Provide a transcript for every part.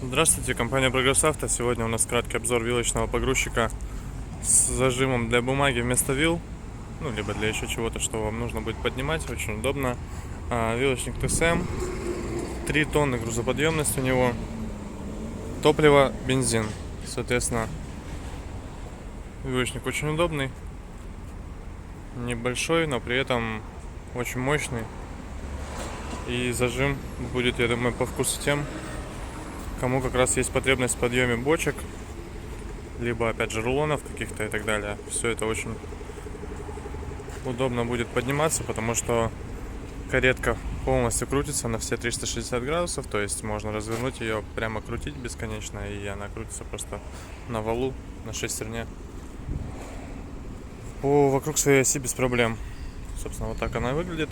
Здравствуйте, компания Progress Auto. Сегодня у нас краткий обзор вилочного погрузчика с зажимом для бумаги вместо вил, ну либо для еще чего-то, что вам нужно будет поднимать, очень удобно. Вилочник ТСМ, 3 тонны грузоподъемность у него, топливо, бензин. Соответственно, вилочник очень удобный, небольшой, но при этом очень мощный. И зажим будет, я думаю, по вкусу тем, кому как раз есть потребность в подъеме бочек, либо опять же рулонов каких-то и так далее. Все это очень удобно будет подниматься, потому что каретка полностью крутится на все 360 градусов, то есть можно развернуть ее, прямо крутить бесконечно, и она крутится просто на валу, на шестерне вокруг своей оси без проблем. Собственно, вот так она выглядит.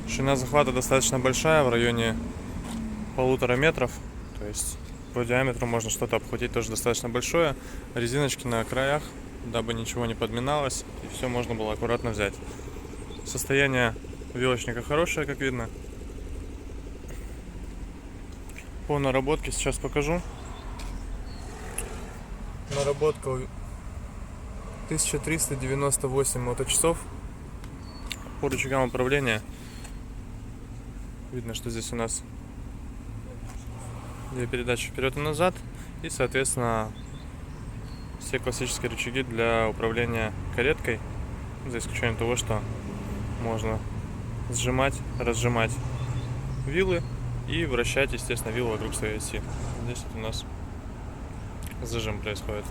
Ширина захвата достаточно большая, в районе 1,5 метров, то есть по диаметру можно что-то обхватить тоже достаточно большое. Резиночки на краях, дабы ничего не подминалось, и все можно было аккуратно взять. Состояние вилочника хорошее, как видно. По наработке сейчас покажу. Наработка 1398 моточасов. По рычагам управления видно, что здесь у нас 2 передачи вперед и назад, и соответственно все классические рычаги для управления кареткой, за исключением того, что можно сжимать, разжимать вилы и вращать, естественно, вилы вокруг своей оси. Здесь вот у нас зажим происходит.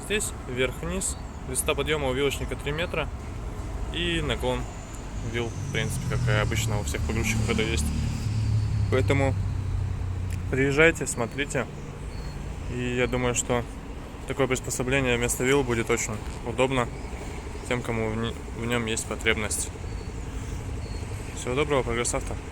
Здесь вверх-вниз. Высота подъема у вилочника 3 метра. И наклон вил, в принципе, как и обычно у всех погрузчиков это есть. Поэтому приезжайте, смотрите. И я думаю, что такое приспособление вместо вил будет очень удобно тем, кому в нем есть потребность. Всего доброго, Progress Auto.